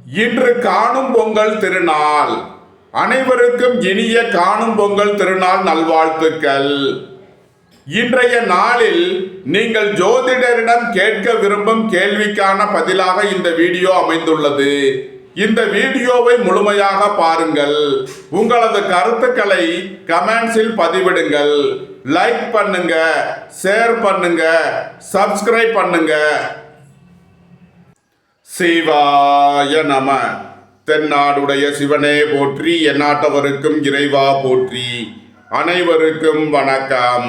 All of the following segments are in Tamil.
இன்று காணும் பொங்கல் திருநாள். அனைவருக்கும் இனிய காணும் பொங்கல் திருநாள் நல்வாழ்த்துக்கள். இன்றைய நாளில் நீங்கள் ஜோதிடரிடம் கேட்க விரும்பும் கேள்விக்கான பதிலாக இந்த வீடியோ அமைந்துள்ளது. இந்த வீடியோவை முழுமையாக பாருங்கள். உங்களது கருத்துக்களை கமெண்ட்ஸில் பதிவிடுங்கள். லைக் பண்ணுங்க, ஷேர் பண்ணுங்க, சப்ஸ்கிரைப் பண்ணுங்க. சிவாய நம. தென்னாடுடைய சிவனே போற்றி, எந்நாட்டவருக்கும் இறைவா போற்றி. அனைவருக்கும் வணக்கம்.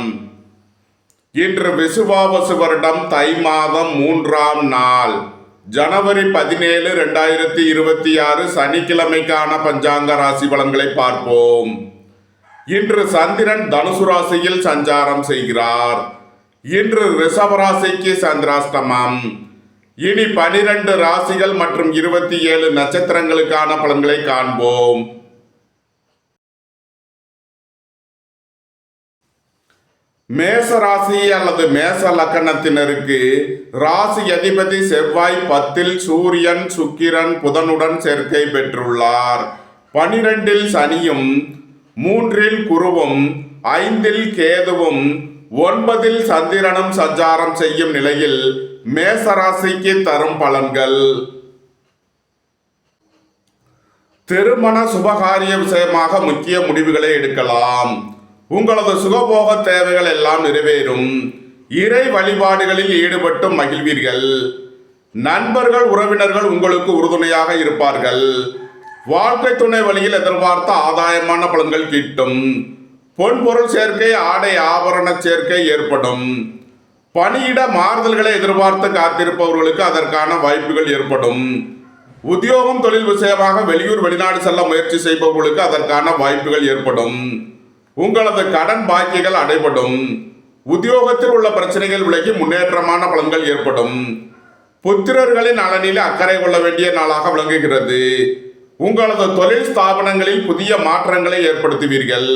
இன்று விசுவாவசு வருடம் தை மாதம் 3ஆம் நாள், ஜனவரி 17, 2026 சனிக்கிழமைக்கான பஞ்சாங்க ராசி பலன்களை பார்ப்போம். இன்று சந்திரன் தனுசு ராசியில் சஞ்சாரம் செய்கிறார். இன்று ரிஷப ராசிக்கு சந்திராஷ்டமம். இனி 12 ராசிகள் மற்றும் 27 நட்சத்திரங்களுக்கான பலன்களை காண்போம். மேச ராசி அல்லது மேச லக்கணத்தினருக்கு ராசி அதிபதி செவ்வாய் 10இல் சூரியன், சுக்கிரன், புதனுடன் சேர்க்கை பெற்றுள்ளார். 12இல் சனியும், 3இல் குருவும், 5இல் கேதுவும், 9இல் சந்திரனும் சஞ்சாரம் செய்யும் நிலையில் மேசராசிக்கு தரும் பலன்கள். திருமண சுபகாரிய விஷயமாக முக்கிய முடிவுகளை எடுக்கலாம். உங்களது சுகபோக தேவைகள் எல்லாம் நிறைவேறும். இறை வழிபாடுகளில் ஈடுபட்டு மகிழ்வீர்கள். நண்பர்கள், உறவினர்கள் உங்களுக்கு உறுதுணையாக இருப்பார்கள். வாழ்க்கை துணை வழியில் எதிர்பார்த்த ஆதாயமான பலன்கள் கிட்டும். பொன்பொருள் சேர்க்கை, ஆடை ஆபரண சேர்க்கை ஏற்படும். பணியிட மாறுதல்களை எதிர்பார்த்து காத்திருப்பவர்களுக்கு அதற்கான வாய்ப்புகள் ஏற்படும். உத்தியோகம், தொழில் விஷயமாக வெளியூர், வெளிநாடு செல்ல முயற்சி செய்பவர்களுக்கு அதற்கான வாய்ப்புகள் ஏற்படும். உங்களது கடன் பாக்கிகள் அடைபடும். உத்தியோகத்தில் உள்ள பிரச்சனைகள் விலகி முன்னேற்றமான பலன்கள் ஏற்படும். புத்திரர்களின் நலனில் அக்கறை கொள்ள வேண்டிய நாளாக விளங்குகிறது. உங்களது தொழில் ஸ்தாபனங்களில் புதிய மாற்றங்களை ஏற்படுத்துவீர்கள்.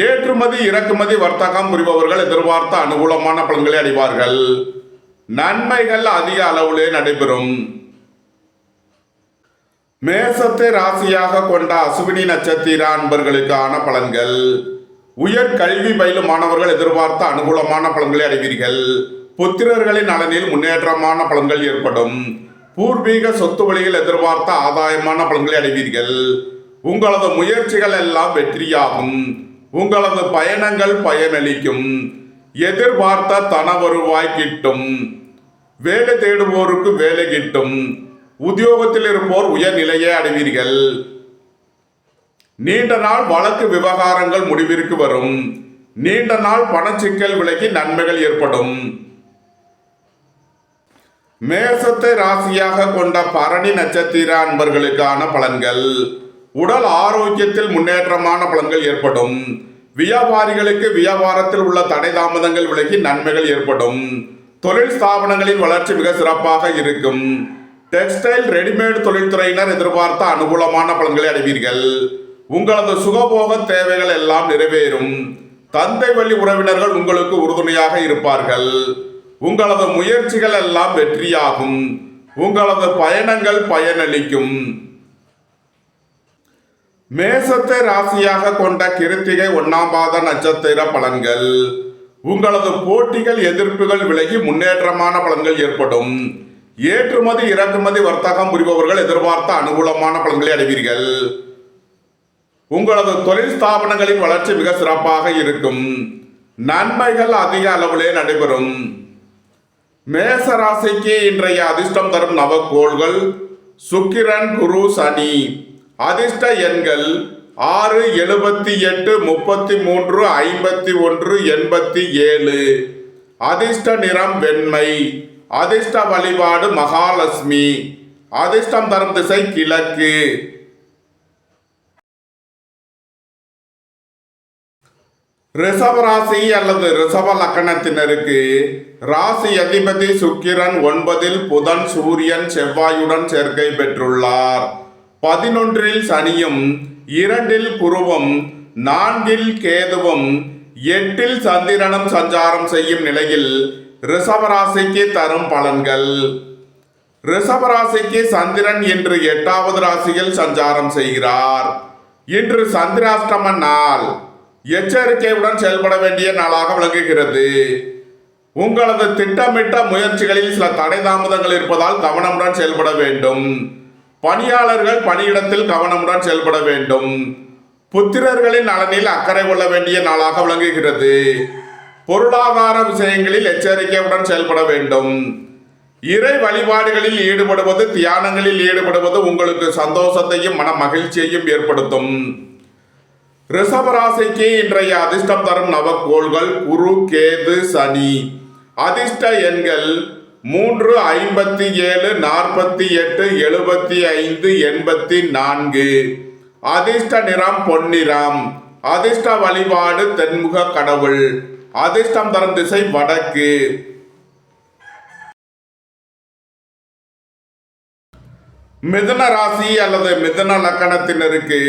ஏற்றுமதி, இறக்குமதி, வர்த்தகம் புரிபவர்கள் எதிர்பார்த்த அனுகூலமான பலன்களை அடைவார்கள். நன்மைகள் அதிக அளவிலே நடைபெறும். மேசத்தை ராசியாக கொண்ட அசுவினி நட்சத்திர அன்பர்களுக்கான பலன்கள். உயர் கல்வி பயிலும் மாணவர்கள் எதிர்பார்த்த அனுகூலமான பலன்களை அடைவீர்கள். புத்திரர்களின் நலனில் முன்னேற்றமான பலன்கள் ஏற்படும். பூர்வீக சொத்து வழியில் எதிர்பார்த்த ஆதாயமான பலன்களை அடைவீர்கள். உங்களது முயற்சிகள் எல்லாம் வெற்றியாகும். உங்களது பயணங்கள் பயனளிக்கும். எதிர்பார்த்த தன வருவாய் கிட்டும். வேலை தேடுவோருக்கு வேலை கிட்டும். உத்தியோகத்தில் இருப்போர் உயர்நிலையை அடைவீர்கள். நீண்ட நாள் வழக்கு விவகாரங்கள் முடிவிற்கு வரும். நீண்ட நாள் பணச்சிக்கல் விலகி நன்மைகள் ஏற்படும். மேசத்தை ராசியாக கொண்ட பரணி நட்சத்திர அன்பர்களுக்கான பலன்கள். உடல் ஆரோக்கியத்தில் முன்னேற்றமான பலன்கள் ஏற்படும். வியாபாரிகளுக்கு வியாபாரத்தில் உள்ள தடை தாமதங்கள் விலகி நன்மைகள் ஏற்படும். தொழில் ஸ்தாபனங்களின் வளர்ச்சி மிக சிறப்பாக இருக்கும். டெக்ஸ்டைல், ரெடிமேட் தொழில்துறையினர் எதிர்பார்த்த அனுகூலமான பலன்களை அடைவீர்கள். உங்களது சுகபோக தேவைகள் எல்லாம் நிறைவேறும். தந்தை வழி உறவினர்கள் உங்களுக்கு உறுதுணையாக இருப்பார்கள். உங்களது முயற்சிகள் எல்லாம் வெற்றியாகும். உங்களது பயணங்கள் பயனளிக்கும். மேசத்தை ராசியாக கொண்ட கிருத்திகை 1ஆம் பாத நட்சத்திர பலன்கள். உங்களது போட்டிகள், எதிர்ப்புகள் விலகி முன்னேற்றமான பலன்கள் ஏற்படும். ஏற்றுமதி, இறக்குமதி, வர்த்தகம் புரிபவர்கள் எதிர்பார்த்த அனுகூலமான பலன்களை அடைவீர்கள். உங்களது தொழில் ஸ்தாபனங்களின் வளர்ச்சி மிக சிறப்பாக இருக்கும். நன்மைகள் அதிக அளவிலே நடைபெறும். மேச ராசிக்கு இன்றைய அதிர்ஷ்டம் தரும் நவக்கோள்கள் சுக்கிரன், குரு, சனி. அதிர்ஷ்ட எண்கள் 6, 78, 33, 51, 87. அதிர்ஷ்ட நிறம் வெண்மை. அதிர்ஷ்ட வழிபாடு மகாலட்சுமி. அதிர்ஷ்டம் தரும் திசை கிழக்கு. ரிஷப ராசி அல்லது ரிஷப லக்கணத்தினருக்கு ராசி அதிபதி சுக்கிரன் 9இல் புதன், சூரியன், செவ்வாயுடன் சேர்க்கை பெற்றுள்ளார். 11இல் சனியும், 2இல் குருவும், 4இல் கேதுவும், 8இல் சந்திரனும் சஞ்சாரம் செய்யும் நிலையில் ரிஷபராசிக்கு தரும் பலன்கள். ரிஷபராசிக்கு சந்திரன் இன்று 8வது ராசியில் சஞ்சாரம் செய்கிறார். இன்று சந்திராஷ்டம நாள். எச்சரிக்கையுடன் செயல்பட வேண்டிய நாளாக விளங்குகிறது. உங்களது திட்டமிட்ட முயற்சிகளில் சில தடை தாமதங்கள் இருப்பதால் கவனமுடன் செயல்பட வேண்டும். பணியாளர்கள் பணியிடத்தில் கவனமுடன் செயல்பட வேண்டும். புத்திரர்களின் நலனில் அக்கறை கொள்ள வேண்டிய நாளாக விளங்குகிறது. பொருளாதார விஷயங்களில் எச்சரிக்கையுடன் செயல்பட வேண்டும். இறை வழிபாடுகளில் ஈடுபடுவது, தியானங்களில் ஈடுபடுவது உங்களுக்கு சந்தோஷத்தையும் மன மகிழ்ச்சியையும் ஏற்படுத்தும். ரிஷபராசிக்கு இன்றைய அதிர்ஷ்டம் தரும் நவக்கோள்கள் குரு, கேது, சனி. அதிர்ஷ்ட எண்கள் 3, 57, 48, 75, 84. அதிர்ஷ்ட நிறம் பொன்னிறம். அதிர்ஷ்ட வழிபாடு தென்முக கடவுள். அதிர்ஷ்டம் தரும் திசை வடக்கு. மிதுன ராசி அல்லது மிதுன லக்கணத்தினருக்கு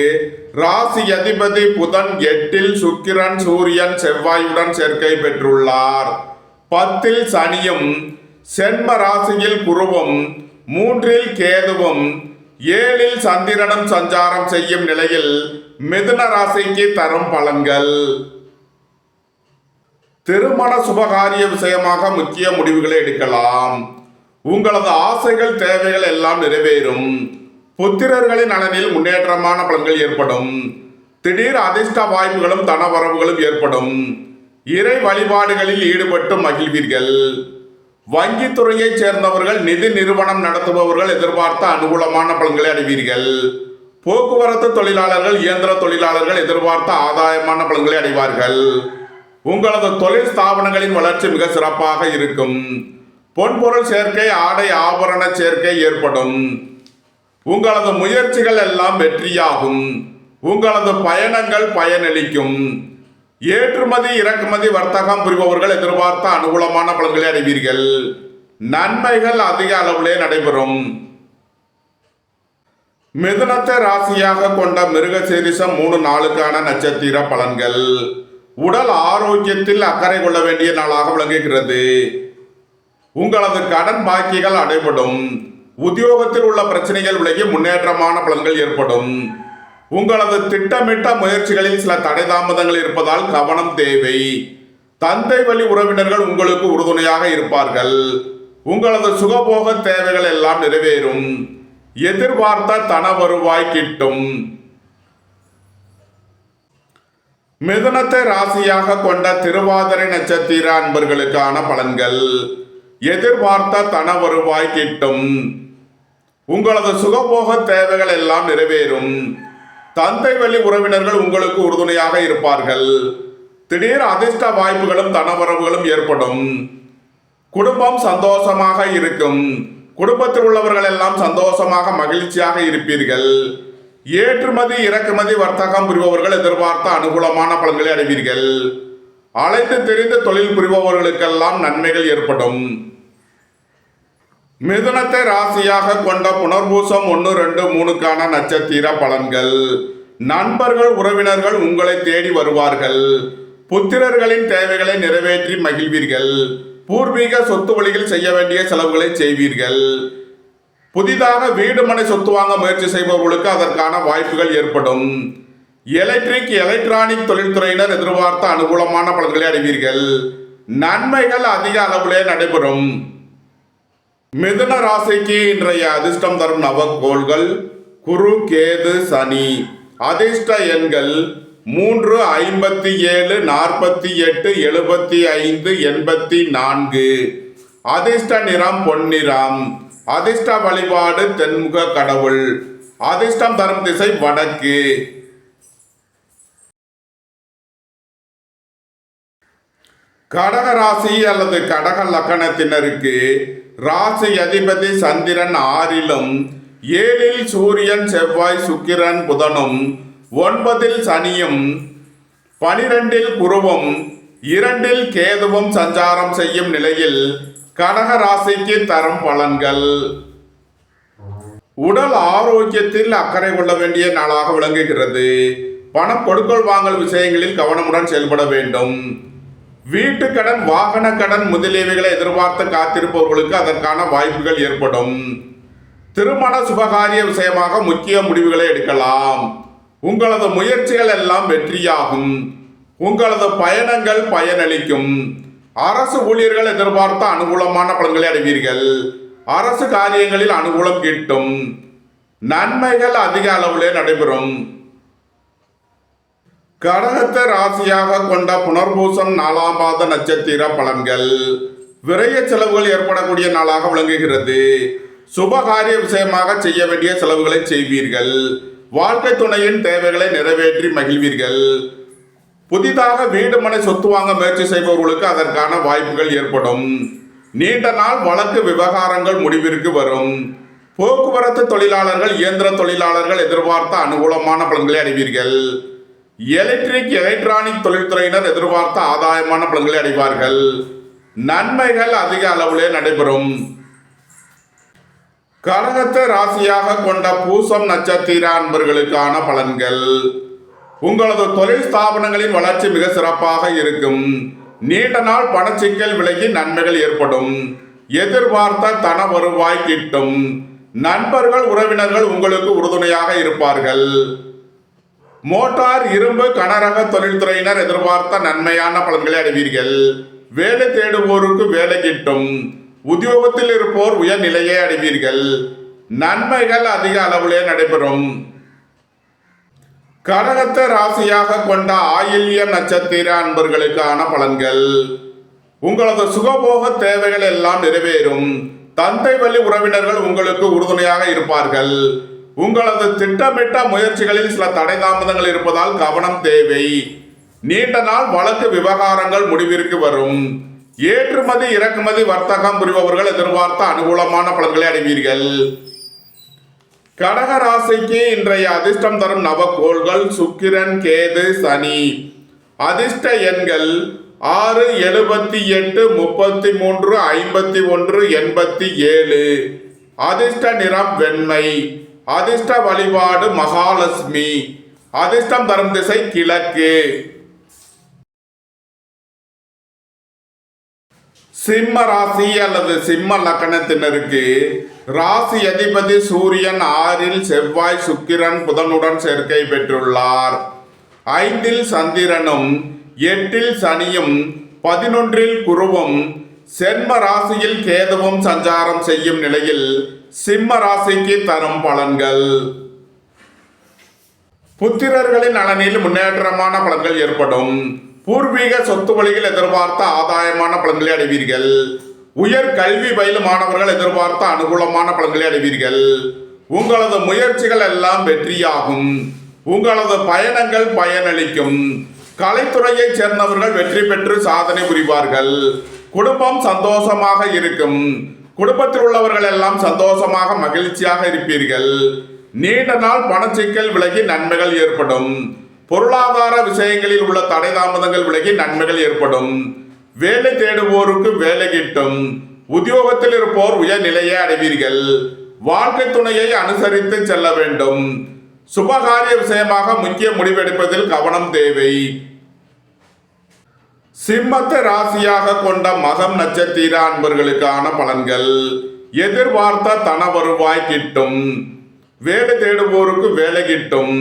ராசி அதிபதி புதன் 8ல், சுக்கிரன், சூரியன், செவ்வாயுடன் சேர்க்கை பெற்றுள்ளார். 10ல் சனியும், சென்ம ராசியில் குருவும், 3ல் கேதுவும், 7ல் சந்திரனும் சஞ்சாரம் செய்யும் நிலையில் மிதுன ராசிக்கு தரும் பலன்கள். திருமண சுபகாரிய விஷயமாக முக்கிய முடிவுகளை எடுக்கலாம். உங்களது ஆசைகள், தேவைகள் எல்லாம் நிறைவேறும். புத்திரர்களின் நலனில் முன்னேற்றமான பலன்கள் ஏற்படும். திடீர் அதிர்ஷ்ட வாய்ப்புகளும் தனவரவுகளும் ஏற்படும். இறை வழிபாடுகளில் ஈடுபட்டு மகிழ்வீர்கள். வங்கித்துறையைச் சேர்ந்தவர்கள், நிதி நிறுவனம் நடத்துபவர்கள் எதிர்பார்த்த அனுகூலமான பலன்களை அடைவீர்கள். போக்குவரத்து தொழிலாளர்கள், இயந்திர தொழிலாளர்கள் எதிர்பார்த்த ஆதாயமான பலன்களை அடைவார்கள். உங்களது தொழில் ஸ்தாபனங்களின் வளர்ச்சி மிக சிறப்பாக இருக்கும். பொன்பொருள் சேர்க்கை, ஆடை ஆபரண சேர்க்கை ஏற்படும். உங்களது முயற்சிகள் எல்லாம் வெற்றியாகும். உங்களது பயணங்கள் பயனளிக்கும். ஏற்றுமதி இறக்குமதி வர்த்தகம் புரிபவர்கள் எதிர்பார்த்த அனுகூலமான பலன்களை அடைவீர்கள். நன்மைகள் அதிக அளவிலே நடைபெறும். மிதுனத்தை ராசியாக கொண்ட மிருகசீரிஷம் 3 நாளுக்கான நட்சத்திர பலன்கள். உடல் ஆரோக்கியத்தில் அக்கறை கொள்ள வேண்டிய நாளாக விளங்குகிறது. உங்களது கடன் பாக்கிகள் அடைபடும். உத்தியோகத்தில் உள்ள பிரச்சனைகள் விலகி முன்னேற்றமான பலன்கள் ஏற்படும். உங்களது திட்டமிட்ட முயற்சிகளில் சில தடை தாமதங்கள் இருப்பதால் கவனம் தேவை. தந்தை வழி உறவினர்கள் உங்களுக்கு உறுதுணையாக இருப்பார்கள். உங்களது சுகபோக தேவைகள் எல்லாம் நிறைவேறும். எதிர்பார்த்த தன வருவாய் கிட்டும். மிதுனத்தை ராசியாக கொண்ட திருவாதிரை நட்சத்திர அன்பர்களுக்கான பலன்கள். எதிர்பார்த்த தன வருவாய் கிட்டும். உங்களது சுகபோக தேவைகள் எல்லாம் நிறைவேறும். தந்தை வழி உறவினர்கள் உங்களுக்கு உறுதுணையாக இருப்பார்கள். திடீர் அதிர்ஷ்ட வாய்ப்புகளும் தனவரவுகளும் ஏற்படும். குடும்பம் சந்தோஷமாக இருக்கும். குடும்பத்தில் உள்ளவர்கள் எல்லாம் சந்தோஷமாக மகிழ்ச்சியாக இருப்பீர்கள். ஏற்றுமதி இறக்குமதி வர்த்தகம் புரிபவர்கள் எதிர்பார்த்த அனுகூலமான பலன்களை அடைவீர்கள். அழைத்து தெரிந்து தொழில் புரிபவர்களுக்கெல்லாம் நன்மைகள் ஏற்படும். மிதுனத்தை ராசியாக கொண்ட புனர்பூசம் 1, 2, 3க்கான நட்சத்திர பலன்கள். நண்பர்கள் உறவினர்கள் உங்களை தேடி வருவார்கள். புத்திரர்களின் தேவைகளை நிறைவேற்றி மகிழ்வீர்கள். பூர்வீக சொத்து வழியில் செய்ய வேண்டிய செலவுகளை செய்வீர்கள். புதிதாக வீடு மனை சொத்து வாங்க முயற்சி செய்பவர்களுக்கு அதற்கான வாய்ப்புகள் ஏற்படும். எலக்ட்ரிக் எலக்ட்ரானிக் தொழில்துறையினர் எதிர்பார்த்த அனுகூலமான பலன்களை அடைவீர்கள். நன்மைகள் அதிக அளவிலே நடைபெறும். மிதுன ராசிக்கு இன்றைய அதிர்ஷ்டம் தரும் நவக்கோள்கள் குரு, கேது, சனி. அதிர்ஷ்ட எண்கள் 3, 57, 48, 75, 84. அதிர்ஷ்ட நிறம் பொன்னிறம். அதிர்ஷ்ட வழிபாடு தென்முக கடவுள். அதிர்ஷ்டம் தரும் திசை வடக்கு. கடக ராசி அல்லது கடக லக்கணத்தினருக்கு ராசி அதிபதி சந்திரன் 6லும், 7ல் சூரியன், செவ்வாய், சுக்கிரன், புதனும், 9ல் சனியும், 12ல் குருவும், 2ல் கேதுவும் சஞ்சாரம் செய்யும் நிலையில் கடக ராசிக்கு தரும் பலன்கள். உடல் ஆரோக்கியத்தில் அக்கறை கொள்ள வேண்டிய நாளாக விளங்குகிறது. பணம் கொடுக்கல் வாங்கல் விஷயங்களில் கவனமுடன் செயல்பட வேண்டும். வீட்டுக்கடன், வாகன கடன் முதலியவைகளை எதிர்பார்த்து காத்திருப்பவர்களுக்கு அதற்கான வாய்ப்புகள் ஏற்படும். திருமண சுபகாரிய விஷயமாக முக்கிய முடிவுகளை எடுக்கலாம். உங்களது முயற்சிகள் எல்லாம் வெற்றியாகும். உங்களது பயணங்கள் பயனளிக்கும். அரசு ஊழியர்கள் எதிர்பார்த்த அனுகூலமான பலன்களை அடைவீர்கள். அரசு காரியங்களில் அனுகூலம் கிட்டும். நன்மைகள் அதிக அளவிலே நடைபெறும். கடகத்தை ராசியாக கொண்ட புனர்பூசம் 4ஆம் பாத நட்சத்திர பலன்கள். விரைய செலவுகள் ஏற்படக்கூடிய நாளாக விளங்குகிறது. சுபகாரிய விஷயமாக செய்ய வேண்டிய செலவுகளை செய்வீர்கள். வாழ்க்கை துணையின் தேவைகளை நிறைவேற்றி மகிழ்வீர்கள். புதிதாக வீடு மனை சொத்து வாங்க முயற்சி செய்பவர்களுக்கு அதற்கான வாய்ப்புகள் ஏற்படும். நீண்ட நாள் வழக்கு விவகாரங்கள் முடிவிற்கு வரும். போக்குவரத்து தொழிலாளர்கள், இயந்திர தொழிலாளர்கள் எதிர்பார்த்த அனுகூலமான பலன்களை அடைவீர்கள். எலக்ட்ரானிக் தொழில்துறையினர் எதிர்பார்த்த ஆதாயமான பலன்களை அடைவார்கள். நன்மைகள் அதிக அளவிலே நடைபெறும். கடகத்தை ராசியாக கொண்ட பூசம் நட்சத்திர அன்பர்களுக்கான பலன்கள். உங்களது தொழில் ஸ்தாபனங்களின் வளர்ச்சி மிக சிறப்பாக இருக்கும். நீண்ட நாள் பணச்சிக்கல் விலகி நன்மைகள் ஏற்படும். எதிர்பார்த்த தன வருவாய் கிட்டும். நண்பர்கள், உறவினர்கள் உங்களுக்கு உறுதுணையாக இருப்பார்கள். மோட்டார், இரும்பு, கனரக தொழில்துறையினர் எதிர்பார்த்த நன்மையான பலன்களை அடைவீர்கள். வேலை தேடுவோருக்கு வேலை கிட்டும். உத்தியோகத்தில் இருப்போர் உயர்நிலையை அடைவீர்கள். நன்மைகள் அதிக அளவிலே நடைபெறும். கடகத்தை ராசியாக கொண்ட ஆயில்யம் நட்சத்திர அன்பர்களுக்கான பலன்கள். உங்களது சுகபோக தேவைகள் எல்லாம் நிறைவேறும். தந்தை வழி உறவினர்கள் உங்களுக்கு உறுதுணையாக இருப்பார்கள். உங்களது திட்டமிட்ட முயற்சிகளில் சில தடை தாமதங்கள் இருப்பதால் கவனம் தேவை. நீண்ட நாள் வழக்கு விவகாரங்கள் முடிவிற்கு வரும். ஏற்றுமதி, இறக்குமதி, வர்த்தகம் புரிபவர்கள் எதிர்பார்த்த அனுகூலமான பலன்களை அடைவீர்கள். கடக ராசிக்கு இன்றைய அதிர்ஷ்டம் தரும் நவகோள்கள் சுக்கிரன், கேது, சனி. அதிர்ஷ்ட எண்கள் 6, 78, 33, 51, 87. அதிர்ஷ்ட நிறம் வெண்மை. அதிர்ஷ்ட வழிபாடு மகாலட்சுமி. அதிர்ஷ்டம் தரும் திசை கிழக்கு. சிம்ம ராசி அல்லது சிம்ம லக்னத்தினருக்கு ராசி அதிபதி சூரியன் 6இல், செவ்வாய், சுக்கிரன், புதனுடன் சேர்க்கை பெற்றுள்ளார். 5இல் சந்திரனும், 8இல் சனியும், 11இல் குருவும், சென்ம ராசியில் கேதுவும் சஞ்சாரம் செய்யும் நிலையில் சிம்ம ராசிக்கு தரும் பலன்கள். புத்திரர்களின் நலனில் முன்னேற்றமான பலன்கள் ஏற்படும். பூர்வீக சொத்து வழியில் எதிர்பார்த்த ஆதாயமான பலன்களை அடைவீர்கள். உயர் கல்வி பயிலும் மாணவர்கள் எதிர்பார்த்த அனுகூலமான பலன்களை அடைவீர்கள். உங்களது முயற்சிகள் எல்லாம் வெற்றியாகும். உங்களது பயணங்கள் பயனளிக்கும். கலைத்துறையை சேர்ந்தவர்கள் வெற்றி பெற்று சாதனை புரிவார்கள். குடும்பம் சந்தோஷமாக இருக்கும். குடும்பத்தில் உள்ளவர்கள் எல்லாம் சந்தோஷமாக மகிழ்ச்சியாக இருப்பீர்கள். நீண்ட நாள் பணச்சிக்கல் விலகி நன்மைகள் ஏற்படும். பொருளாதார விஷயங்களில் உள்ள தடை தாமதங்கள் விலகி நன்மைகள் ஏற்படும். வேலை தேடுவோருக்கு வேலை கிட்டும். உத்தியோகத்தில் இருப்போர் உயர்நிலையை அடைவீர்கள். வாழ்க்கை துணையை அனுசரித்து செல்ல வேண்டும். சுபகாரிய விஷயமாக முக்கிய முடிவெடுப்பதில் கவனம் தேவை. சிம்மத்தை ராசியாக கொண்ட மகம் நட்சத்திர அன்பர்களுக்கான பலன்கள். எதிர்பார்த்த தன வருவாய் கிட்டும். வேலை தேடுவோருக்கு வேலை கிட்டும்.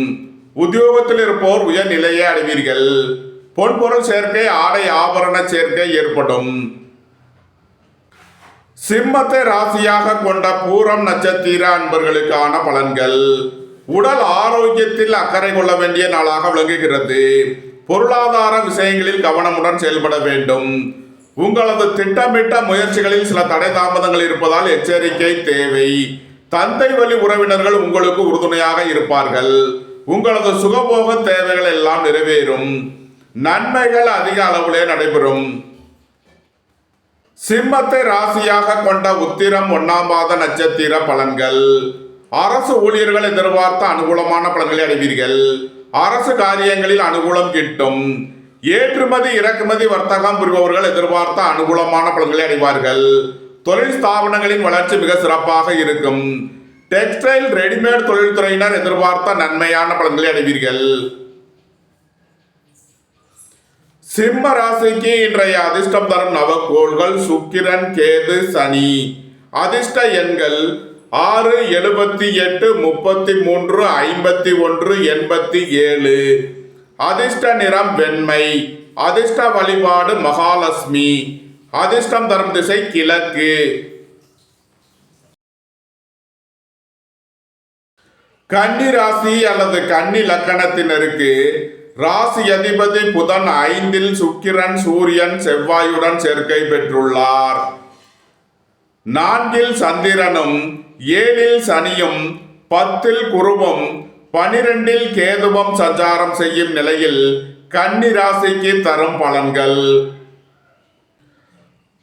உத்தியோகத்தில் இருப்போர் உயர்நிலையை அடைவீர்கள். பொன்பொருள் சேர்க்கை, ஆடை ஆபரண சேர்க்கை ஏற்படும். சிம்மத்தை ராசியாக கொண்ட பூரம் நட்சத்திர அன்பர்களுக்கான பலன்கள். உடல் ஆரோக்கியத்தில் அக்கறை கொள்ள வேண்டிய நாளாக விளங்குகிறது. பொருளாதார விஷயங்களில் கவனமுடன் செயல்பட வேண்டும். உங்களது திட்டமிட்ட முயற்சிகளில் சில தடை தாமதங்கள் இருப்பதால் எச்சரிக்கை தேவை. தந்தை வழி உறவினர்கள் உங்களுக்கு உறுதுணையாக இருப்பார்கள். உங்களது சுகபோக தேவைகள் எல்லாம் நிறைவேறும். நன்மைகள் அதிக அளவிலே நடைபெறும். சிம்மத்தை ராசியாக கொண்ட உத்திரம் 1ஆம் பாத நட்சத்திர பலன்கள். அரசு ஊழியர்கள் எதிர்பார்த்த அனுகூலமான பலன்களை அடைவீர்கள். அரசு காரியங்களில் அனுகூலம் கிட்டும். ஏற்றுமதி, இறக்குமதி, வர்த்தகம் புரிபவர்கள் எதிர்பார்த்த அனுகூலமான பலன்களை அடைவார்கள். தொழில் ஸ்தாபனங்களின் வளர்ச்சி மிக சிறப்பாக இருக்கும். டெக்ஸ்டைல், ரெடிமேட் தொழில்துறையினர் எதிர்பார்த்த நன்மையான பலன்களை அடைவீர்கள். சிம்ம ராசிக்கு இன்றைய அதிர்ஷ்டம் தரும் நவக்கோள்கள் சுக்கிரன், கேது, சனி. அதிர்ஷ்ட எண்கள் 6, 78, 33, 51, 87. அதிர்ஷ்ட நிறம் வெண்மை. அதிர்ஷ்ட வழிபாடு மகாலட்சுமி. அதிர்ஷ்டம் தரும் திசை கிழக்கு. கன்னி ராசி அல்லது கன்னி லக்கணத்தினருக்கு ராசி அதிபதி புதன் 5இல் சுக்கிரன், சூரியன், செவ்வாயுடன் சேர்க்கை பெற்றுள்ளார். 4இல் சந்திரனும், 7இல் சனியும், 10இல் குருவும், 12இல் கேதுவும் சஞ்சாரம் செய்யும் நிலையில் கன்னி ராசிக்கு தரும் பலன்கள்.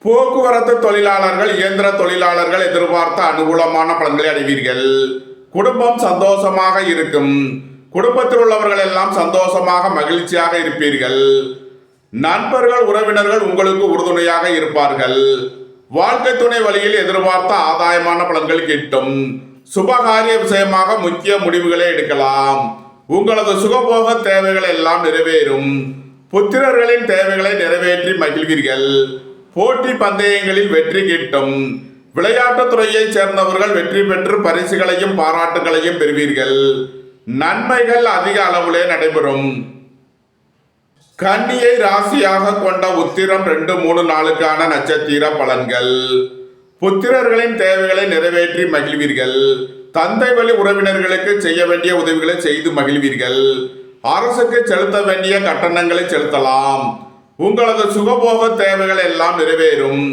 போக்குவரத்து தொழிலாளர்கள், இயந்திர தொழிலாளர்கள் எதிர்பார்த்த அனுகூலமான பலன்களை அடைவீர்கள். குடும்பம் சந்தோஷமாக இருக்கும். குடும்பத்தில் உள்ளவர்கள் எல்லாம் சந்தோஷமாக மகிழ்ச்சியாக இருப்பீர்கள். நண்பர்கள், உறவினர்கள் உங்களுக்கு உறுதுணையாக இருப்பார்கள். வாழ்க்கை துணை வழியில் எதிர்பார்த்த ஆதாயமான பலன்கள் கிட்டும். சுபகாரிய விஷயமாக முக்கிய முடிவுகளை எடுக்கலாம். உங்களது சுகபோக தேவைகள் எல்லாம் நிறைவேறும். புத்திரர்களின் தேவைகளை நிறைவேற்றி மகிழ்வீர்கள். போட்டி பந்தயங்களில் வெற்றி கிட்டும். விளையாட்டுத் துறையைச் சேர்ந்தவர்கள் வெற்றி பெற்று பரிசுகளையும் பாராட்டுகளையும் பெறுவீர்கள். நன்மைகள் அதிக அளவிலே நடைபெறும். கன்னியை ராசியாக கொண்ட உத்திரம் 2, 3 நாளுக்கான நட்சத்திர பலன்கள். புத்திரர்களின் தேவைகளை நிறைவேற்றி மகிழ்வீர்கள். தந்தை வழி உறவினர்களுக்கு செய்ய வேண்டிய உதவிகளை செய்து மகிழ்வீர்கள். அரசுக்கு செலுத்த வேண்டிய கட்டணங்களை செலுத்தலாம். உங்களது சுகபோக தேவைகள் எல்லாம் நிறைவேறும்.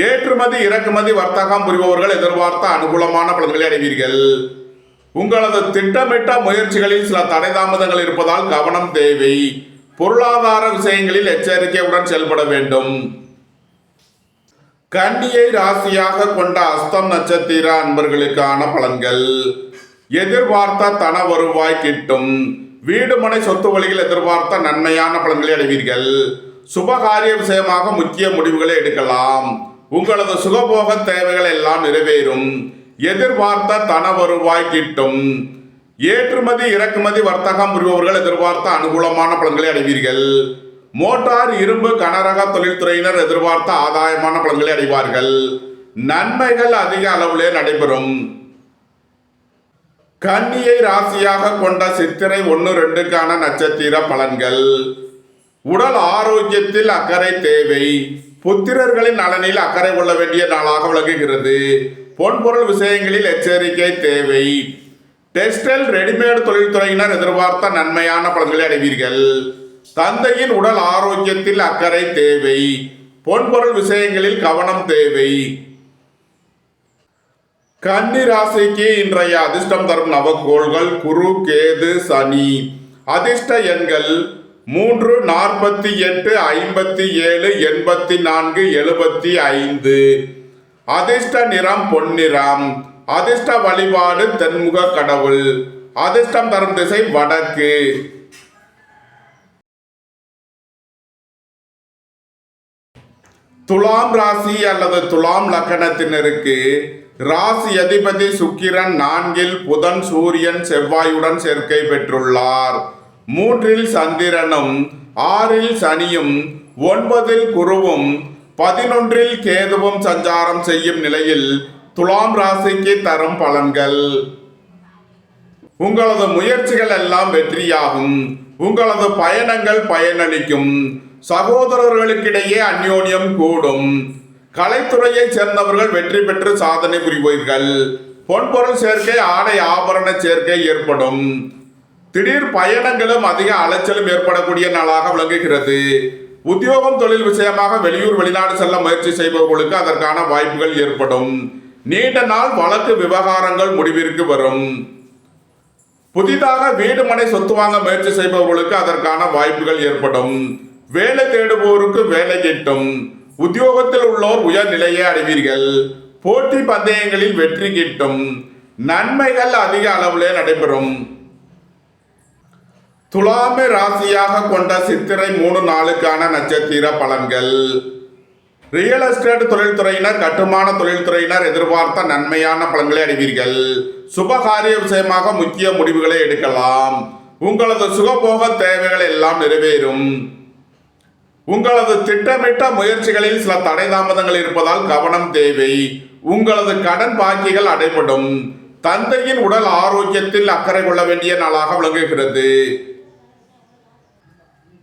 ஏற்றுமதி இறக்குமதி வர்த்தகம் புரிபவர்கள் எதிர்பார்த்த அனுகூலமான பலன்களை அடைவீர்கள். உங்களது திட்டமிட்ட முயற்சிகளில் சில தடை தாமதங்கள் இருப்பதால் கவனம் தேவை. பொருளாதார விஷயங்களில் எச்சரிக்கையுடன் செயல்பட வேண்டும். கன்னியை ராசியாக கொண்ட அஸ்தம் நட்சத்திர அன்பர்களுக்கான பலன்கள். எதிர்பார்த்த தன வருவாய் கிட்டும். வீடு மனை சொத்து வழியில் எதிர்பார்த்த நன்மையான பலன்களை அடைவீர்கள். சுபகாரிய விஷயமாக முக்கிய முடிவுகளை எடுக்கலாம். உங்களது சுகபோக தேவைகள் எல்லாம் நிறைவேறும். எதிர்பார்த்த தன வருவாய் கிட்டும். ஏற்றுமதி இறக்குமதி வர்த்தகம் புரிபவர்கள் எதிர்பார்த்த அனுகூலமான பலன்களை அடைவீர்கள். மோட்டார், இரும்பு, கனரக தொழில்துறையினர் எதிர்பார்த்த ஆதாயமான பலன்களை அடைவார்கள். நன்மைகள் அதிக அளவிலே நடைபெறும். கன்னியை ராசியாக கொண்ட சித்திரை 1, 2க்கான நட்சத்திர பலன்கள். உடல் ஆரோக்கியத்தில் அக்கறை தேவை. புத்திரர்களின் நலனில் அக்கறை கொள்ள வேண்டிய நாளாக விளங்குகிறது. பொன்பொருள் விஷயங்களில் எச்சரிக்கை தேவை. டெக்ஸ்டைல், ரெடிமேட் தொழில்துறையினர் எதிர்பார்த்த நன்மையான பலன்களை அடைவீர்கள். தந்தையின் உடல் ஆரோக்கியத்தில் அக்கறை தேவை. பொன்பொருள் விஷயங்களில் கவனம் தேவை. கன்னி ராசிக்கு இன்றைய அதிர்ஷ்டம் தரும் நவக்கோள்கள் குரு, கேது, சனி. அதிர்ஷ்ட எண்கள் 3, 48, 57, 84, 75. அதிர்ஷ்ட நிறம் பொன்னிறம். அதிர்ஷ்ட வழிபாடு தென்முக கடவுள். அதிர்ஷ்டம் தரும் திசை வடக்கு. துலாம் ராசி அல்லது துலாம் லக்கணத்தினருக்கு ராசி அதிபதி சுக்கிரன் 4இல் புதன், சூரியன், செவ்வாயுடன் சேர்க்கை பெற்றுள்ளார். 3இல் சந்திரனும், 6இல் சனியும், 9இல் குருவும், 11இல் கேதுவும் சஞ்சாரம் செய்யும் நிலையில் துலாம் ராசிக்கு தரும் பலன்கள். உங்களது முயற்சிகள் எல்லாம் வெற்றியாகும். உங்களது பயணங்கள் பயனளிக்கும். சகோதரர்களுக்கிடையே அந்யோன்யம் கூடும். கலைத்துறையை சேர்ந்தவர்கள் வெற்றி பெற்று சாதனை புரிவீர்கள். பொன்பொருள் சேர்க்கை, ஆடை ஆபரண சேர்க்கை ஏற்படும். திடீர் பயணங்களும் அதிக அலைச்சலும் ஏற்படக்கூடிய நாளாக விளங்குகிறது. உத்தியோகம், தொழில் விஷயமாக வெளியூர் வெளிநாடு செல்ல முயற்சி செய்பவர்களுக்கு அதற்கான வாய்ப்புகள் ஏற்படும். நீண்ட நாள் வழக்கு விவகாரங்கள் முடிவிற்கு வரும். புதிதாக வீடு மனை சொத்து வாங்க முயற்சி செய்பவர்களுக்கு அதற்கான வாய்ப்புகள் ஏற்படும். வேலை தேடுபவருக்கு வேலை கிட்டும். உத்தியோகத்தில் உள்ளோர் உயர் நிலையை அடைவீர்கள். போட்டி பந்தயங்களில் வெற்றி கிட்டும். நன்மைகள் அதிக அளவிலே நடைபெறும். துலாமை ராசியாக கொண்ட சித்திரை 3 நாளுக்கான நட்சத்திர பலன்கள். ரியல் எஸ்டேட் தொழில்துறையினர், கட்டுமான தொழில்துறையினர் எதிர்பார்த்த நன்மையான பலன்களை அடைவீர்கள். சுபகாரிய விஷயமாக முக்கிய முடிவுகளை எடுக்கலாம். உங்களது சுகபோக தேவைகள் எல்லாம் நிறைவேறும். உங்களது திட்டமிட்ட முயற்சிகளில் சில தடை தாமதங்கள் இருப்பதால் கவனம் தேவை. உங்களது கடன் பாக்கிகள் அடைபடும். தந்தையின் உடல் ஆரோக்கியத்தில் அக்கறை கொள்ள வேண்டிய நாளாக விளங்குகிறது.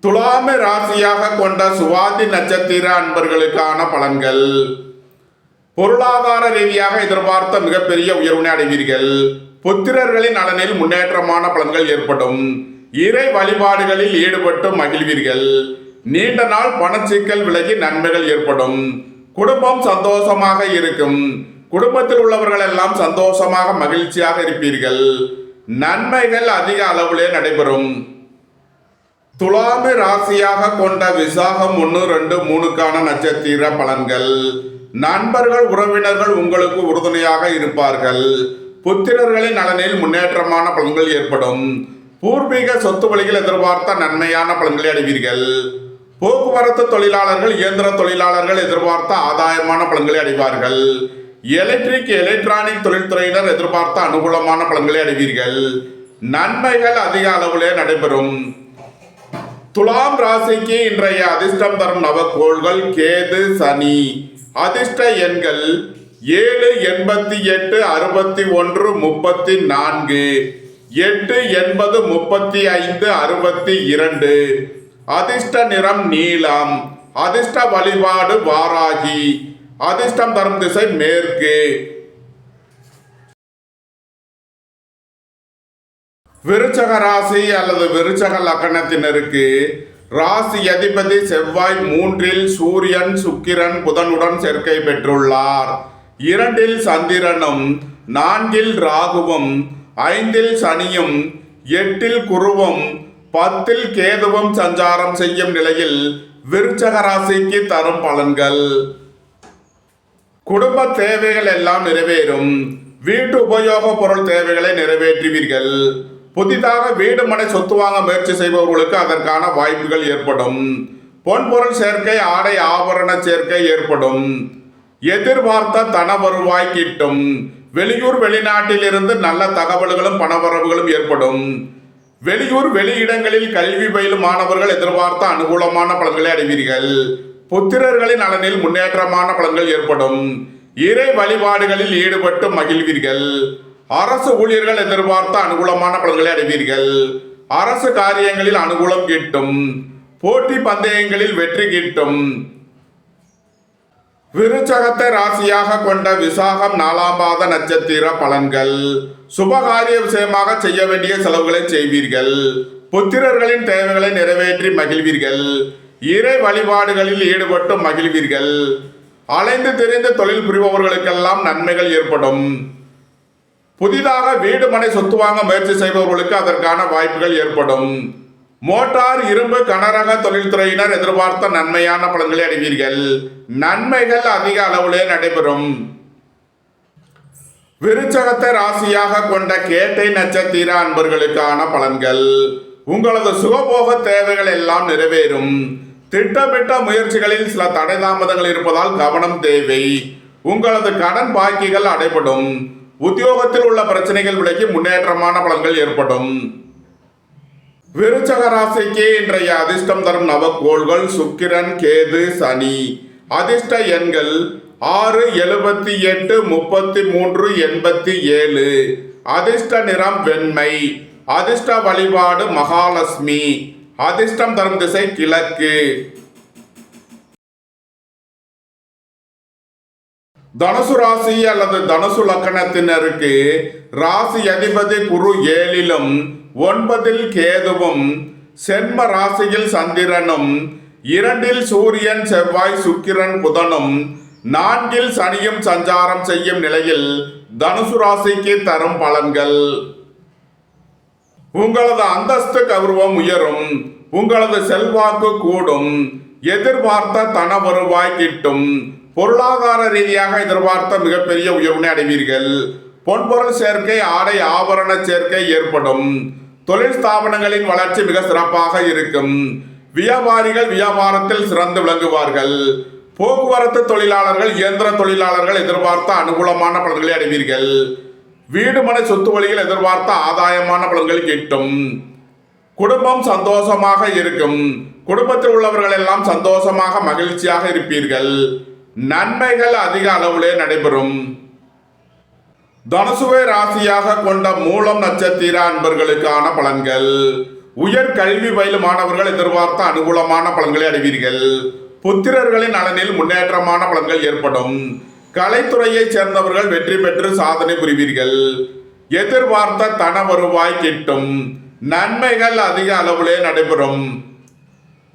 துலாமை ராசியாக கொண்ட சுவாதி நட்சத்திர அன்பர்களுக்கான பலன்கள். பொருளாதார ரீதியாக எதிர்பார்த்த மிகப்பெரிய உயர்வினை அடைவீர்கள். புத்திரர்களின் நலனில் முன்னேற்றமான பலன்கள் ஏற்படும். இறை வழிபாடுகளில் ஈடுபட்டு மகிழ்வீர்கள். நீண்ட நாள் பணச்சிக்கல் விலகி நன்மைகள் ஏற்படும். குடும்பம் சந்தோஷமாக இருக்கும். குடும்பத்தில் உள்ளவர்கள் எல்லாம் சந்தோஷமாக மகிழ்ச்சியாக இருப்பீர்கள். நன்மைகள் அதிக அளவிலே நடைபெறும். துலாமை ராசியாக கொண்ட விசாகம் 1, 2, 3க்கான நட்சத்திர பலன்கள். நண்பர்கள் உறவினர்கள் உங்களுக்கு உறுதுணையாக இருப்பார்கள். புத்திரர்களின் நலனில் முன்னேற்றமான பலன்கள் ஏற்படும். பூர்வீக சொத்து வழிகள் எதிர்பார்த்த நன்மையான பலன்களை அடைவீர்கள். போக்குவரத்து தொழிலாளர்கள் இயந்திர தொழிலாளர்கள் எதிர்பார்த்த ஆதாயமான பலன்களை அடைவார்கள். எலக்ட்ரானிக் தொழில்துறையினர் எதிர்பார்த்த அனுகூலமான பலன்களை அடைவீர்கள். நன்மைகள் அதிக அளவிலே நடைபெறும். துலாம் ராசிக்கு இன்றைய அதிர்ஷ்டம் தரும் நவக்கோள்கள் கேது, சனி. அதிர்ஷ்ட எண்கள் 7, 88, 61, 34, 8, 80, 35, 62. அதிர்ஷ்ட நிறம் நீலம். அதிர்ஷ்ட வழிபாடு வாராகி. அதிர்ஷ்டம் தரும் திசை மேற்கு. விருச்சக ராசி அல்லது விருச்சக லக்னத்தினருக்கு ராசி அதிபதி செவ்வாய் 3ல் சூரியன், சுக்கிரன், புதனுடன் சேர்க்கை பெற்றுள்ளார். 2ல் சந்திரனும், 4ல் ராகுவும், 5ல் சனியும், 8ல் குருவும், 10ல் கேதுவும் சஞ்சாரம் செய்யும் நிலையில் விருச்சக ராசிக்கு தரும் பலன்கள். குடும்ப தேவைகள் எல்லாம் நிறைவேறும். வீட்டு உபயோக பொருள் தேவைகளை நிறைவேற்றுவீர்கள். புதிதாக வீடு மனை சொத்து வாங்க முயற்சி செய்பவர்களுக்கு அதற்கான வாய்ப்புகள் ஏற்படும். பொன்பொருள் சேர்க்கை, ஆடை ஆபரண சேர்க்கை ஏற்படும். எதிர்பார்த்த தன வருவாய் கிட்டும். வெளியூர் வெளிநாட்டில் இருந்து நல்ல தகவல்களும் பணவரவுகளும் ஏற்படும். வெளியூர் வெளியிடங்களில் கல்வி பயிலும் மாணவர்கள் எதிர்பார்த்த அனுகூலமான பலன்களை அடைவீர்கள். புத்திரர்களின் நலனில் முன்னேற்றமான பலன்கள் ஏற்படும். இறை வழிபாடுகளில் ஈடுபட்டு மகிழ்வீர்கள். அரசு ஊழியர்கள் எதிர்பார்த்த அனுகூலமான பலன்களை அடைவீர்கள். அரசு காரியங்களில் அனுகூலம் கிட்டும். போட்டி பந்தயங்களில் வெற்றி கிட்டும். விருச்சகத்தை ராசியாக கொண்ட விசாகம் 4ஆம் பாத நட்சத்திர பலன்கள். சுபகாரிய விஷயமாக செய்ய வேண்டிய செலவுகளை செய்வீர்கள். புத்திரர்களின் தேவைகளை நிறைவேற்றி மகிழ்வீர்கள். இறை வழிபாடுகளில் ஈடுபட்டு மகிழ்வீர்கள். அலைந்து திரிந்து தொழில் புரிபவர்களுக்கெல்லாம் நன்மைகள் ஏற்படும். புதிதாக வீடு மனை சொத்து வாங்க முயற்சி செய்பவர்களுக்கு அதற்கான வாய்ப்புகள் ஏற்படும். மோட்டார், இரும்பு, கனரக தொழில்துறையினர் எதிர்பார்த்த நன்மையான பலன்களை அடைவீர்கள். நன்மைகள் அதிக அளவிலே நடைபெறும். விருச்சகத்தை ராசியாக கொண்ட கேட்டை நட்சத்திர அன்பர்களுக்கான பலன்கள். உங்களது சுகபோக தேவைகள் எல்லாம் நிறைவேறும். திட்டமிட்ட முயற்சிகளில் சில தடை தாமதங்கள் இருப்பதால் கவனம் தேவை. உங்களது கடன் பாக்கிகள் அடைபடும். உத்தியோகத்தில் உள்ள பிரச்சனைகள் விலகி முன்னேற்றமான பலன்கள் ஏற்படும். விருச்சக ராசிக்கு இன்றைய அதிர்ஷ்டம் தரும் நவக்கோள்கள் சுக்கிரன், கேது, சனி. அதிர்ஷ்ட எண்கள் 6, 78, 33, 87. அதிர்ஷ்ட நிறம் வெண்மை. அதிர்ஷ்ட வழிபாடு மகாலட்சுமி. அதிர்ஷ்டம் தரும் திசை கிழக்கு. தனுசு ராசி அல்லது தனுசு லக்னத்தினருக்கு ராசி அதிபதி குரு 7லும் 9ல் கேதுவும், சென்ம ராசியில் சந்திரனும், 2ல் சூரியன், செவ்வாய், சுக்கிரன், புதனும், 4ல் சனியும் சஞ்சாரம் செய்யும் நிலையில் தனுசு ராசிக்கு தரும் பலன்கள். உங்களது அந்தஸ்து கௌரவம் உயரும். உங்களது செல்வாக்கு கூடும். எதிர்பார்த்த தன வருவாய் கிட்டும். பொருளாதார ரீதியாக எதிர்பார்த்த மிகப்பெரிய உயர்வினை அடைவீர்கள். பொன்பொருள் சேர்க்கை, ஆடை ஆபரண சேர்க்கை ஏற்படும். தொழில் ஸ்தாபனங்களின் வளர்ச்சி மிக சிறப்பாக இருக்கும். வியாபாரிகள் வியாபாரத்தில் சிறந்து விளங்குவார்கள். போக்குவரத்து தொழிலாளர்கள் இயந்திர தொழிலாளர்கள் எதிர்பார்த்த அனுகூலமான பலன்களை அடைவீர்கள். வீடு மனை சொத்து வழியில் எதிர்பார்த்த ஆதாயமான பலன்கள் கிட்டும். குடும்பம் சந்தோஷமாக இருக்கும். குடும்பத்தில் உள்ளவர்கள் எல்லாம் சந்தோஷமாக மகிழ்ச்சியாக இருப்பீர்கள். நன்மைகள் அதிக அளவிலே நடைபெறும். தனுசுவை ராசியாக கொண்ட மூலம் நட்சத்திர அன்பர்களுக்கான பலன்கள். உயர் கல்வி பயிலும் மாணவர்கள் எதிர்பார்த்த அனுகூலமான பலன்களை அடைவீர்கள். புத்திரர்களின் நலனில் முன்னேற்றமான பலன்கள் ஏற்படும். கலைத்துறையைச் சேர்ந்தவர்கள் வெற்றி பெற்று சாதனை புரிவீர்கள். எதிர்பார்த்த தன வருவாய் கிட்டும். நன்மைகள் அதிக அளவிலே நடைபெறும்.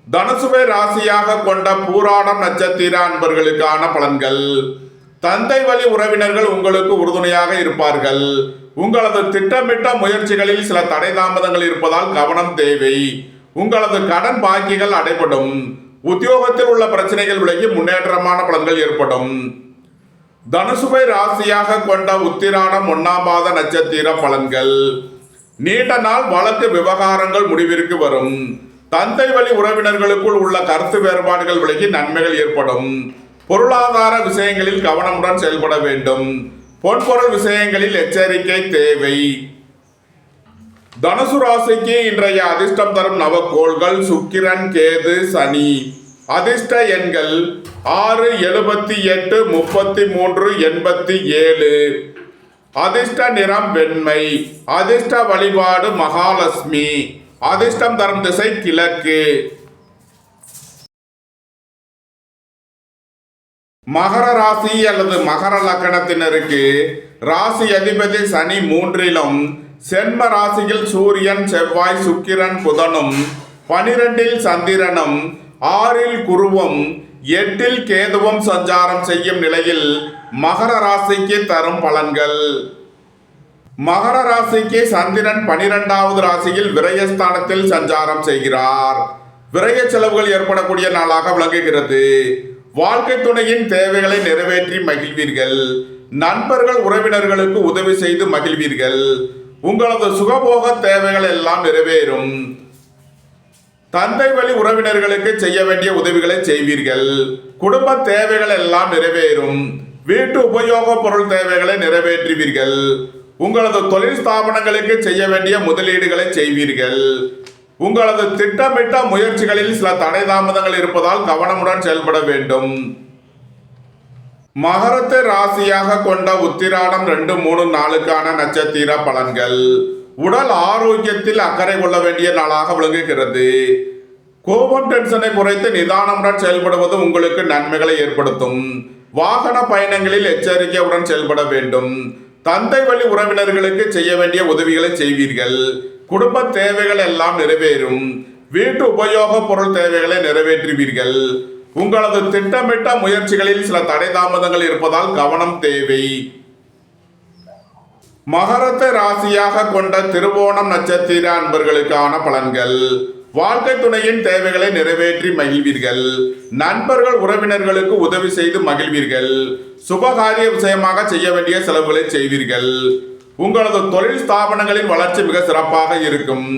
தனுசுவை ராசியாக கொண்ட பூராடம் நட்சத்திர அன்பர்களுக்கான பலன்கள். தந்தை வழி உறவினர்கள் உங்களுக்கு உறுதுணையாக இருப்பார்கள். உங்களது திட்டமிட்ட முயற்சிகளில் சில தடை தாமதங்கள் இருப்பதால் கவனம் தேவை. உங்களது கடன் பாக்கிகள் அடைபடும். உத்தியோகத்தில் உள்ள பிரச்சனைகள் விலகி முன்னேற்றமான பலன்கள் ஏற்படும். தனுசுவை ராசியாக கொண்ட உத்திராடம் 1ஆம் பாத நட்சத்திர பலன்கள். நீண்ட நாள் வழக்கு விவகாரங்கள் முடிவிற்கு வரும். தந்தை வழி உறவினர்களுக்குள் உள்ள கருத்து வேறுபாடுகள் விலகி நன்மைகள் ஏற்படும். பொருளாதார விஷயங்களில் கவனமுடன் செயல்பட வேண்டும். பொன்பொருள் விஷயங்களில் எச்சரிக்கை தேவை. தனுசு ராசிக்கு இன்றைய அதிர்ஷ்டம் தரும் நவக்கோள்கள் சுக்கிரன், கேது, சனி. அதிர்ஷ்ட எண்கள் 6, 78, 33, 87. அதிர்ஷ்ட நிறம் வெண்மை. அதிர்ஷ்ட வழிபாடு மகாலட்சுமி. அதிர்ஷ்டம் தரும் திசை கிழக்கு. மகர ராசி அல்லது மகர லக்கணத்தினருக்கு ராசி அதிபதி சனி 3லும், சென்ம ராசியில் சூரியன், செவ்வாய், சுக்கிரன், புதனும், 12இல் சந்திரனும், 6இல் குருவும், 8இல் கேதுவும் சஞ்சாரம் செய்யும் நிலையில் மகர ராசிக்கு தரும் பலன்கள். மகர ராசிக்கு சந்திரன் 12வது ராசியில் விரயஸ்தானத்தில் சஞ்சாரம் செய்கிறார். விரய செலவுகள் ஏற்படக்கூடிய நாளாக விளங்குகிறது. வாழ்க்கை துணையின் தேவைகளை நிறைவேற்றி மகிழ்வீர்கள். நண்பர்கள் உறவினர்களுக்கு உதவி செய்து மகிழ்வீர்கள். உங்களது சுகபோக தேவைகள் எல்லாம் நிறைவேறும். தந்தை வழி உறவினர்களுக்கு செய்ய வேண்டிய உதவிகளை செய்வீர்கள். குடும்ப தேவைகள் எல்லாம் நிறைவேறும். வீட்டு உபயோக பொருள் தேவைகளை நிறைவேற்றுவீர்கள். உங்களது தொழில் ஸ்தாபனங்களுக்கு செய்ய வேண்டிய முதலீடுகளை செய்வீர்கள். உங்களது திட்டமிட்ட முயற்சிகளில் சில தடை தாமதங்கள் இருப்பதால் கவனமுடன் செயல்பட வேண்டும். மகரத்தை ராசியாக கொண்ட உத்திராடம் 2, 3, 4க்கான நட்சத்திர பலன்கள். உடல் ஆரோக்கியத்தில் அக்கறை கொள்ள வேண்டிய நாளாக விளங்குகிறது. கோபம் டென்ஷனை குறைத்து நிதானமுடன் செயல்படுவது உங்களுக்கு நன்மைகளை ஏற்படுத்தும். வாகன பயணங்களில் எச்சரிக்கையுடன் செயல்பட வேண்டும். தந்தை வழி உறவினர்களுக்கு செய்ய வேண்டிய உதவிகளை செய்வீர்கள். குடும்ப தேவைகள் எல்லாம் நிறைவேறும். வீட்டு உபயோக பொருள் தேவைகளை நிறைவேற்றுவீர்கள். உங்களது திட்டமிட்ட முயற்சிகளில் சில தடை தாமதங்கள் இருப்பதால் கவனம் தேவை. மகரத்தை ராசியாக கொண்ட திருவோணம் நட்சத்திர அன்பர்களுக்கான பலன்கள். வாழ்க்கை துணையின் தேவைகளை நிறைவேற்றி மகிழ்வீர்கள். நண்பர்கள் உறவினர்களுக்கு உதவி செய்து மகிழ்வீர்கள். சுபகாரிய விஷயமாக செய்ய வேண்டிய செலவுகளை செய்வீர்கள். உங்களது தொழில் ஸ்தாபனங்களின் வளர்ச்சி மிக சிறப்பாக இருக்கும்.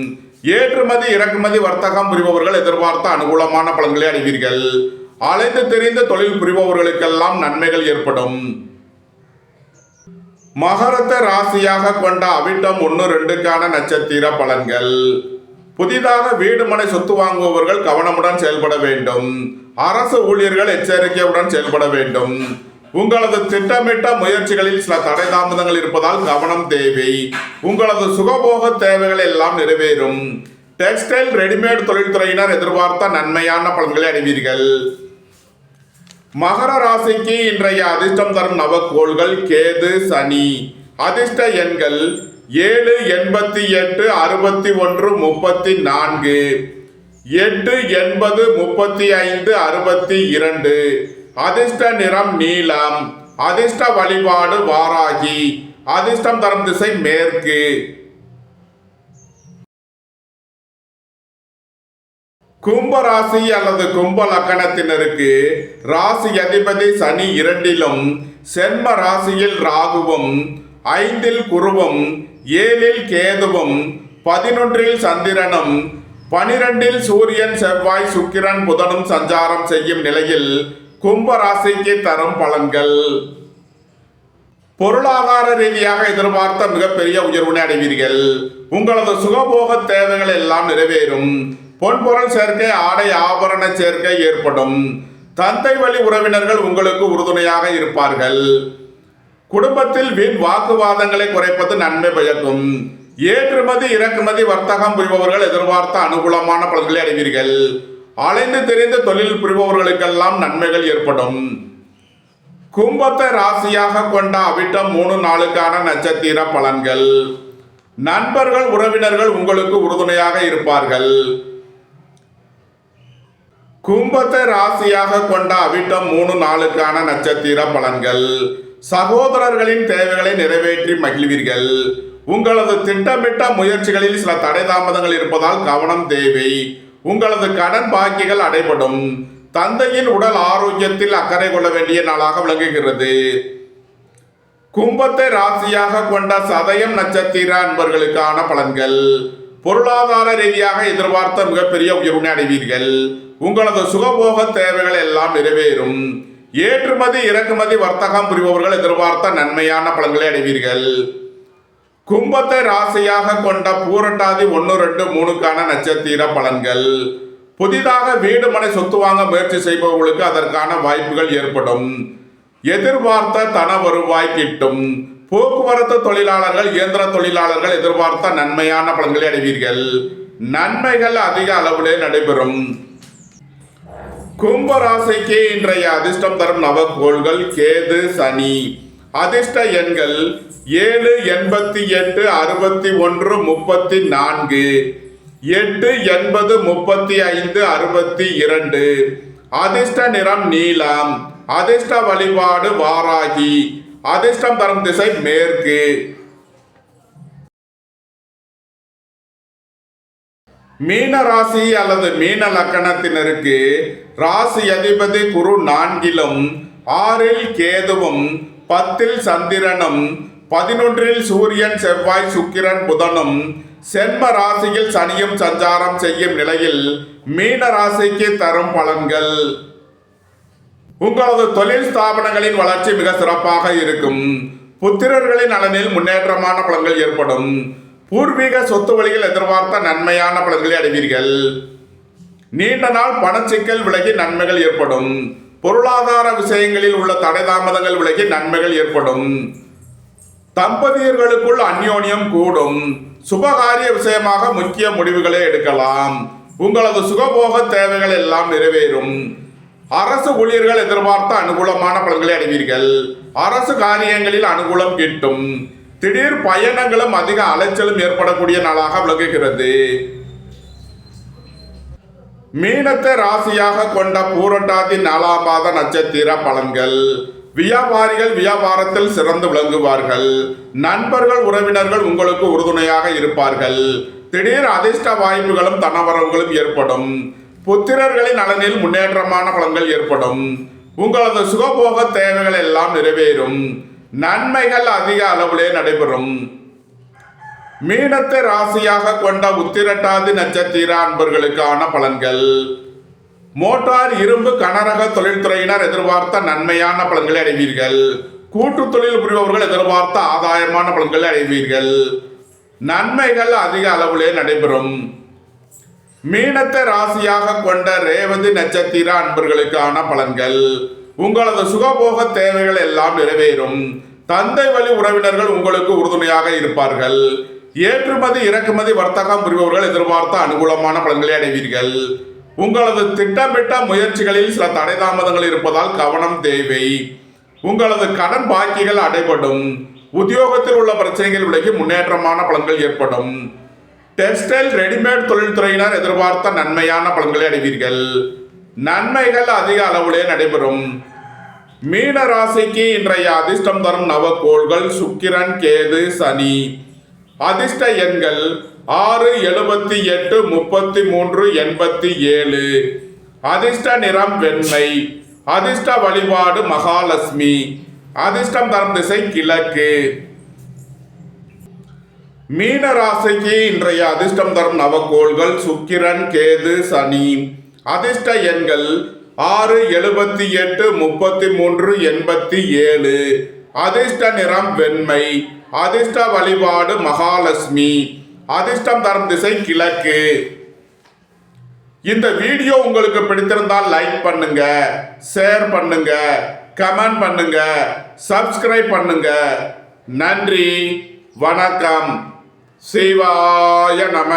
ஏற்றுமதி இறக்குமதி வர்த்தகம் புரிபவர்கள் எதிர்பார்த்த அனுகூலமான பலன்களை அடைவீர்கள். அலைந்து தெரிந்த தொழில் புரிபவர்களுக்கெல்லாம் நன்மைகள் ஏற்படும். மகரத்தை ராசியாக கொண்ட அவிட்டம் 1, 2க்கான நட்சத்திர பலன்கள். புதிதாக வீடு மனை சொத்து வாங்குபவர்கள் கவனமுடன் செயல்பட வேண்டும். அரசு ஊழியர்கள் எச்சரிக்கையுடன் செயல்பட வேண்டும். உங்களது திட்டமிட்ட முயற்சிகளில் சில தடை தாமதங்கள் இருப்பதால் கவனம் தேவை. உங்களது சுகபோக தேவைகள் எல்லாம் நிறைவேறும். டெக்ஸ்டைல் ரெடிமேட் தொழில்துறையினர் எதிர்பார்த்த நன்மையான பலன்களை அடைவீர்கள். மகர ராசிக்கு இன்றைய அதிர்ஷ்டம் தரும் நவக்கோள்கள் கேது, சனி. அதிர்ஷ்ட எண்கள் 7, 88, 61, 34. 8, 80, 35, 62. அதிர்ஷ்ட நிறம் நீலம். அதிர்ஷ்ட வழிபாடு வாராகி. அதிர்ஷ்டம் தரும் திசை மேற்கு. கும்ப ராசி அல்லது கும்ப லக்கணத்தினருக்கு ராசி அதிபதி சனி 2லும், சென்ம ராசியில் ராகுவும், 5இல் குருவும், 7இல் கேதுவும், 11இல் சந்திரனும், 12இல் சூரியன், செவ்வாய், சுக்கிரன், புதனும் சஞ்சாரம் செய்யும் நிலையில் கும்ப ராசிக்கு தரும் பலன்கள். பொருளாதார ரீதியாக எதிர்பார்த்த மிகப்பெரிய உயர்வினை அடைவீர்கள். உங்களது சுகபோக தேவைகள் எல்லாம் நிறைவேறும். பொன்பொருள் சேர்க்கை, ஆடை ஆபரண சேர்க்கை ஏற்படும். தந்தை வழி உறவினர்கள் உங்களுக்கு உறுதுணையாக இருப்பார்கள். குடும்பத்தில் வீண் வாக்குவாதங்களை குறைப்பது நன்மை பயக்கும். ஏற்றுமதி இறக்குமதி வர்த்தகம் புரிபவர்கள் எதிர்பார்த்த அனுகூலமான பலன்களை அடைவீர்கள். அலைந்து தெரிந்து தொழில் புரிபவர்களுக்கெல்லாம் நன்மைகள் ஏற்படும். கும்பத்தை ராசியாக கொண்ட அவிட்டம் 3 நாளுக்கான நட்சத்திர பலன்கள். நண்பர்கள் உறவினர்கள் உங்களுக்கு உறுதுணையாக இருப்பார்கள். கும்பத்தை ராசியாக கொண்ட அவிட்டம் 3 நாளுக்கான நட்சத்திர பலன்கள். சகோதரர்களின் தேவைகளை நிறைவேற்றி மகிழ்வீர்கள். உங்களது திட்டமிட்ட முயற்சிகளில் சில தடை தாமதங்கள் இருப்பதால் கவனம் தேவை. உங்களது கடன் பாக்கிகள் அடைபடும். தந்தையின் உடல் ஆரோக்கியத்தில் அக்கறை கொள்ள வேண்டிய நாளாக விளங்குகிறது. கும்பத்தை ராசியாக கொண்ட சதயம் நட்சத்திர அன்பர்களுக்கான பலன்கள். பொருளாதார ரீதியாக எதிர்பார்த்த மிகப்பெரிய உயர்வினை அடைவீர்கள். உங்களது சுகபோக தேவைகள் எல்லாம் நிறைவேறும். ஏற்றுமதி இறக்குமதி வர்த்தகம் புரிபவர்கள் எதிர்பார்த்த நன்மையான பலன்களை அடைவீர்கள். கும்பத்தை ராசியாக கொண்ட பூரட்டாதி 1, 2, 3க்கான நட்சத்திர பலன்கள். புதிதாக வீடு மனை சொத்து வாங்க முயற்சி செய்பவர்களுக்கு அதற்கான வாய்ப்புகள் ஏற்படும். எதிர்பார்த்த தன வருவாய் கிட்டும். போக்குவரத்து தொழிலாளர்கள், இயந்திர தொழிலாளர்கள் எதிர்பார்த்த நன்மையான பலன்களை அடைவீர்கள். நன்மைகள் அதிக அளவிலே நடைபெறும். கும்ப ராசிக்கு இன்றைய அதிர்ஷ்டம் தரும் நவகோள்கள் கேது, சனி. அதிர்ஷ்ட எண்கள் 7, 88, 61, 34, 8, 80, 35, 62. அதிர்ஷ்ட நிறம் நீலம். அதிர்ஷ்ட வழிபாடு வாராகி. அதிர்ஷ்டம் தரும் திசை மேற்கு. மீன ராசி அல்லது மீன லக்கணத்தினருக்கு ராசி அதிபதி குரு 4லும் 6ல் கேதுவும் 10ல் சந்திரனும் 11ல் சூரியன் செவ்வாய் சுக்கிரன் புதனும் சென்ம ராசியில் சனியும் சஞ்சாரம் செய்யும் நிலையில் மீன ராசிக்கு தரும் பலன்கள். உங்களது தொழில் ஸ்தாபனங்களின் வளர்ச்சி மிக சிறப்பாக இருக்கும். புத்திரர்களின் நலனில் முன்னேற்றமான பலன்கள் ஏற்படும். பூர்வீக சொத்து வழியில் எதிர்பார்த்த நன்மையான பலன்களை அடைவீர்கள். நீண்ட நாள் பணச்சிக்கல் விலகி நன்மைகள் ஏற்படும். பொருளாதார விஷயங்களில் உள்ள தடை தாமதங்கள் விலகி நன்மைகள் ஏற்படும். தம்பதியர்களுக்குள் அந்யோன்யம் கூடும். சுபகாரிய விஷயமாக முக்கிய முடிவுகளை எடுக்கலாம். உங்களது சுகபோக தேவைகள் எல்லாம் நிறைவேறும். அரசு ஊழியர்கள் எதிர்பார்த்த அனுகூலமான பலன்களை அடைவீர்கள். அரசு காரியங்களில் அனுகூலம் கிட்டும். திடீர் பயணங்களும் அதிக அலைச்சலும் ஏற்படக்கூடிய நாளாக விளங்குகிறது. மீனத்தை ராசியாக கொண்ட பூரட்டாதி 4ஆம் பாத நட்சத்திர பலன்கள். வியாபாரிகள் வியாபாரத்தில் சிறந்து விளங்குவார்கள். நண்பர்கள் உறவினர்கள் உங்களுக்கு உறுதுணையாக இருப்பார்கள். திடீர் அதிர்ஷ்ட வாய்ப்புகளும் தனவரவுகளும் ஏற்படும். புத்திரர்களின் நலனில் முன்னேற்றமான பலன்கள் ஏற்படும். உங்களது சுகபோக தேவைகள் எல்லாம் நிறைவேறும். நன்மைகள் அதிக அளவிலே நடைபெறும். மீனத்தை ராசியாக கொண்ட உத்திரட்டாதி நட்சத்திர அன்பர்களுக்கான பலன்கள். மோட்டார் இரும்பு கனரக தொழில்துறையினர் எதிர்பார்த்த நன்மையான பலன்களை அடைவீர்கள். கூட்டு தொழில் புரிபவர்கள் எதிர்பார்த்த ஆதாயமான பலன்களை அடைவீர்கள். நன்மைகள் அதிக அளவிலே நடைபெறும். மீனத்தை ராசியாக கொண்ட ரேவதி நட்சத்திர அன்பர்களுக்கான பலன்கள். உங்களது சுகபோக தேவைகள் எல்லாம் நிறைவேறும். தந்தை வழி உறவினர்கள் உங்களுக்கு உறுதுணையாக இருப்பார்கள். ஏற்றுமதி இறக்குமதி வர்த்தகம் புரிபவர்கள் எதிர்பார்த்த அனுகூலமான பலன்களை அடைவீர்கள். உங்களது திட்டமிட்ட முயற்சிகளில் சில தடை தாமதங்கள் இருப்பதால் கவனம் தேவை. உங்களது கடன் பாக்கிகள் அடைபடும். உத்தியோகத்தில் உள்ள பிரச்சனைகள் விலகி முன்னேற்றமான பலன்கள் ஏற்படும். டெக்ஸ்டைல் ரெடிமேட் தொழில்துறையினர் எதிர்பார்த்த நன்மையான பலன்களை அடைவீர்கள். நன்மைகள் அதிக அளவிலே நடைபெறும். மீன ராசிக்கு இன்றைய அதிர்ஷ்டம் தரும் நவகோள்கள் சுக்கிரன், கேது, சனி. அதிர்ஷ்ட எண்கள் 6, 78, 33, 87. அதிர்ஷ்ட நிறம் வெண்மை. அதிர்ஷ்ட வழிபாடு மகாலட்சுமி. அதிர்ஷ்டம் தரும் திசை கிழக்கு. மீன ராசிக்கு இன்றைய அதிர்ஷ்டம் தரும் நவகோள்கள் சுக்கிரன், கேது, சனி. அதிர்ஷ்ட எண்கள் 6, 78, 33, 87. அதிர்ஷ்ட நிறம் வெண்மை, அதிர்ஷ்ட வழிபாடு மகாலட்சுமி, அதிர்ஷ்டம் தரும் திசை கிழக்கு. இந்த வீடியோ உங்களுக்கு பிடித்திருந்தால் லைக் பண்ணுங்க, ஷேர் பண்ணுங்க, கமெண்ட் பண்ணுங்க, சப்ஸ்கிரைப் பண்ணுங்க. நன்றி, வணக்கம். சிவாய நம.